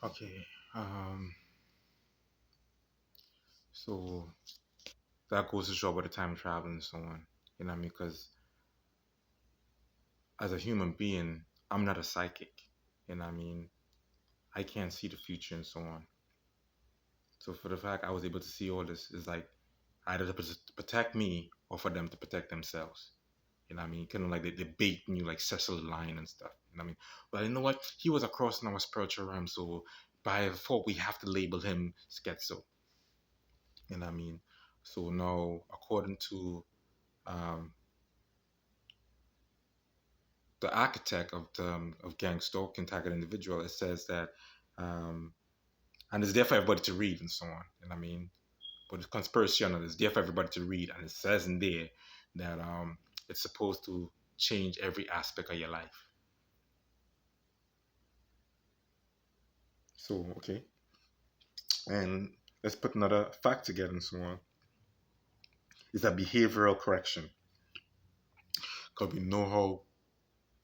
Okay. Um. So that goes to show about the time travel and so on. You know what I mean? Because as a human being, I'm not a psychic. You know what I mean? I can't see the future and so on. So for the fact I was able to see all this is like either to protect me or for them to protect themselves. You know what I mean? Kind of like they baiting you like Cecil the Lion and stuff. You know what I mean? But you know what? He was across in our spiritual realm, so by default we have to label him schizo. You know what I mean? So now, according to um, the architect of of gang stalking target individual, it says that, um, and it's there for everybody to read and so on. You know what I mean? But the conspiracy on it is there for everybody to read, and it says in there that it's supposed to change every aspect of your life. So okay, and let's put another fact together and so on. Is that behavioral correction? Because we know how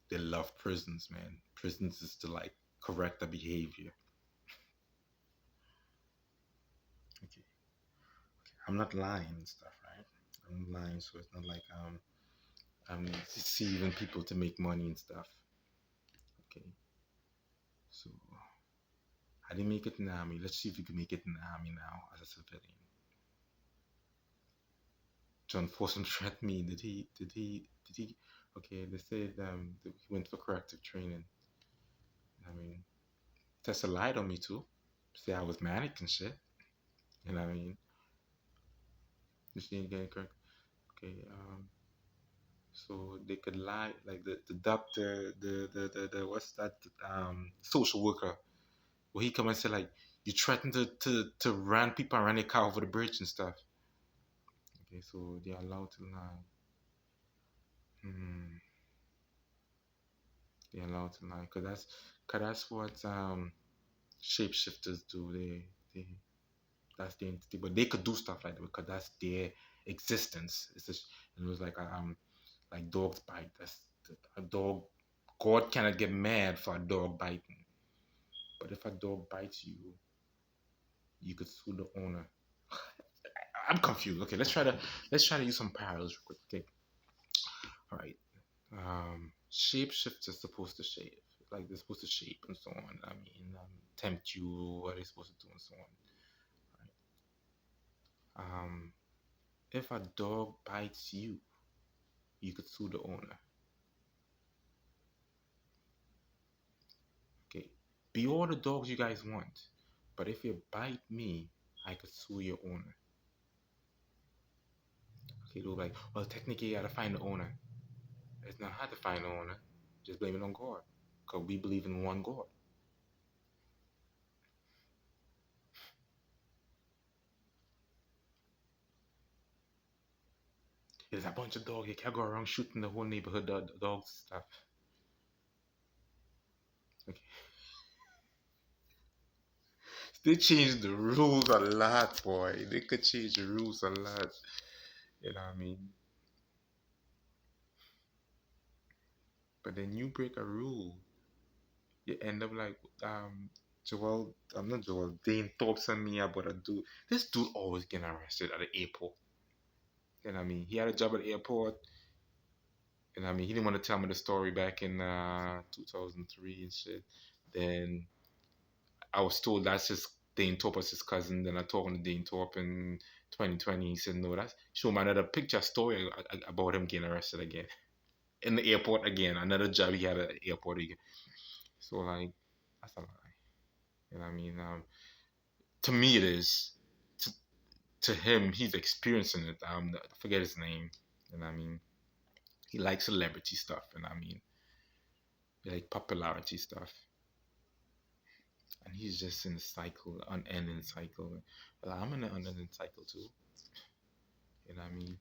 they love prisons, man. Prisons is to like correct the behavior. Okay, I'm not lying and stuff, right? I'm not lying, so it's not like I'm deceiving people to make money and stuff. Okay, so I didn't make it in the army. Let's see if you can make it in the army now as a civilian. John Forson threatened me. Did he? Did he? Did he? Okay, they said that he went for corrective training. I mean, Tessa lied on me too. Say I was manic and shit. You know what I mean? She didn't get it correct. Okay, so they could lie like the doctor, the what's that social worker. Where he come and say like you threatened to run people around their car over the bridge and stuff. Okay, so they're allowed to lie. Hmm, they're allowed to lie cause that's what shapeshifters do. They that's the entity, but they could do stuff like that because that's their existence. It's just and it was like dogs bite. That's a dog. God cannot get mad for a dog biting, but if a dog bites you, you could sue the owner. I'm confused. Okay, let's try to use some parallels real quick. Okay, all right. Shapeshifters supposed to shape, like they're supposed to shape and so on. I mean, tempt you, what they're supposed to do and so on. Right? If a dog bites you, you could sue the owner. Okay, be all the dogs you guys want, but if you bite me, I could sue your owner. Okay, they'll be like, well, technically, you gotta find the owner. It's not hard to find the owner. Just blame it on God, cause we believe in one God. There's a bunch of dogs. You can't go around shooting the whole neighborhood dogs and stuff. Okay. They changed the rules a lot, boy. They could change the rules a lot. You know what I mean? But then you break a rule, you end up like Joel. I'm not Joel. Dane Thorpe's and me about a dude. This dude always getting arrested at the airport. You know what I mean? He had a job at the airport. And I mean, he didn't want to tell me the story back in 2003 and shit. Then I was told that's his Dane Thorpe was his cousin. Then I talked to Dane Thorpe in 2020. He said, no, that's show me another picture story about him getting arrested again in the airport again. Another job he had at the airport again. So, like, that's a lie. You know what I mean? To me, it is. To, to him, he's experiencing it. I forget his name. You know what I mean? He likes celebrity stuff. And I mean, he like popularity stuff. And he's just in a cycle, unending cycle. Well, I'm in an unending cycle too. You know what I mean?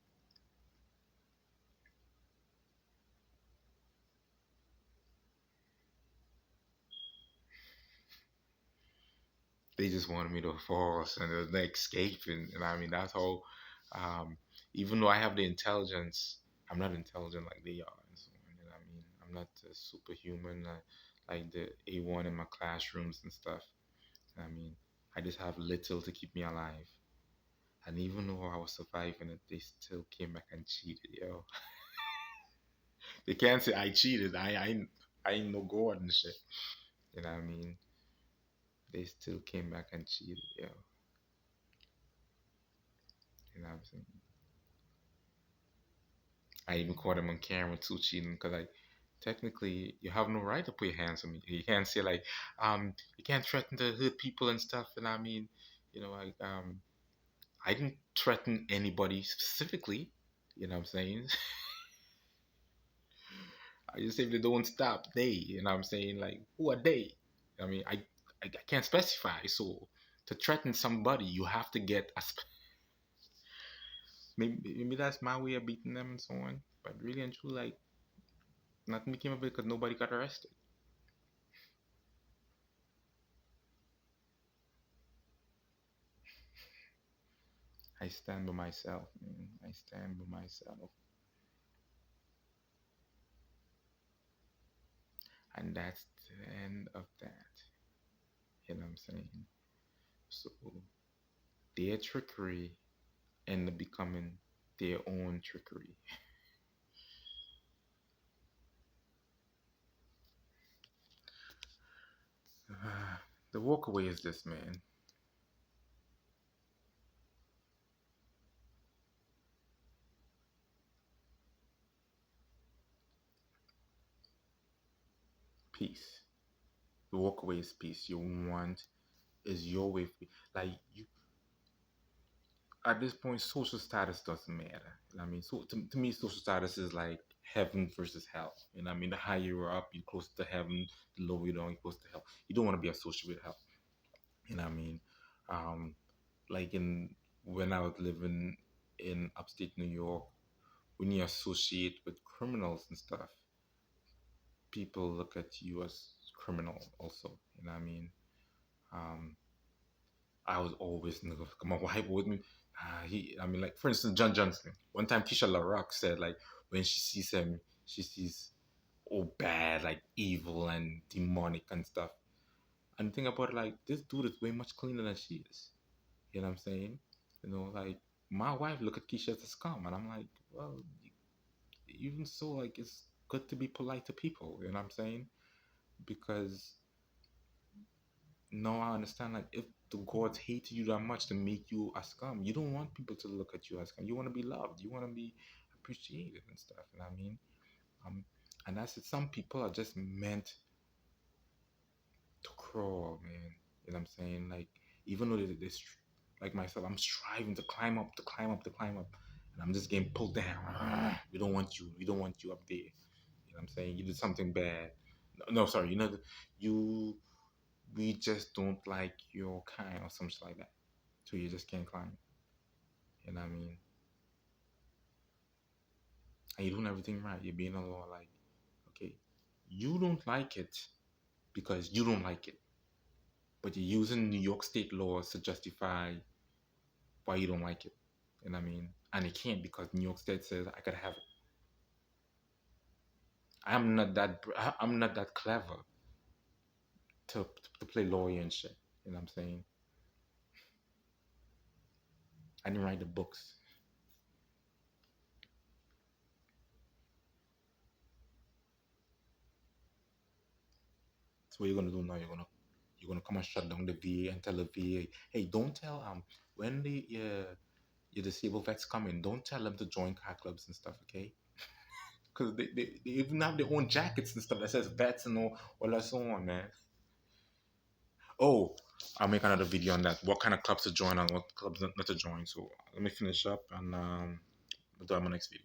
They just wanted me to fall and there's no escaping. And I mean, that's how, um, even though I have the intelligence, I'm not intelligent like they are. And so, you know what I mean? I'm not superhuman like the A1 in my classrooms and stuff. I mean, I just have little to keep me alive. And even though I was surviving it, they still came back and cheated, yo. They can't say I cheated. I ain't no god and shit. You know what I mean? They still came back and cheated, yo. You know what I'm saying? I even caught them on camera too cheating because like technically you have no right to put your hands on me. You can't say like you can't threaten to hurt people and stuff. And I mean, like I didn't threaten anybody specifically. You know what I'm saying? I just say if they don't stop, they. You know what I'm saying? Like who are they? I mean, I can't specify. So to threaten somebody, you have to get a maybe that's my way of beating them and so on. But really and truly, like nothing became of it because nobody got arrested. I stand by myself, man. I stand by myself. And that's the end of that. You know what I'm saying? So their trickery ended up becoming their own trickery. The walkaway is this, man. Peace. The walkaway is peace. You want is your way. Like you, at this point, social status doesn't matter. I mean, so to me, social status is like heaven versus hell. And I mean, the higher you're up, you're close to heaven. The lower you're down, you're close to hell. You don't want to be associated with hell. You know what I mean? Um, like in when I was living in upstate New York, when you associate with criminals and stuff, people look at you as criminal also. You know what I mean? Um, I was always my wife with me. I mean, like for instance, John Johnson. One time, Keisha LaRock said like when she sees him, she sees all bad, like evil and demonic and stuff. And think about it, like this dude is way much cleaner than she is. You know what I'm saying? Like my wife look at Keisha as a scum, and I'm like, well, even so, like it's good to be polite to people. You know what I'm saying? Because no, I understand. Like, if the gods hate you that much to make you a scum, you don't want people to look at you as scum. You want to be loved. You want to be appreciated and stuff. You know what I mean? Um, and that's it. Some people are just meant to crawl, man. You know what I'm saying? Like, even though like myself, I'm striving to climb up, to climb up, to climb up, and I'm just getting pulled down. We don't want you. We don't want you up there. You know what I'm saying? You did something bad. No, no, sorry. You we just don't like your kind or something like that. So you just can't climb. You know what I mean? And you're doing everything right. You're being a law like, okay, you don't like it because you don't like it. But you're using New York state laws to justify why you don't like it. You know what I mean? And it can't because New York state says I gotta have it. I'm not that clever to play lawyer and shit. You know what I'm saying? I didn't write the books. So what you're gonna do now? You're gonna come and shut down the VA and tell the VA, hey, don't tell when the your disabled vets come in, don't tell them to join car clubs and stuff, okay? Because they even have their own jackets and stuff that says vets and all that so on, man. Oh, I'll make another video on that. What kind of clubs to join and what clubs not to join. So let me finish up and we'll do it in my next video.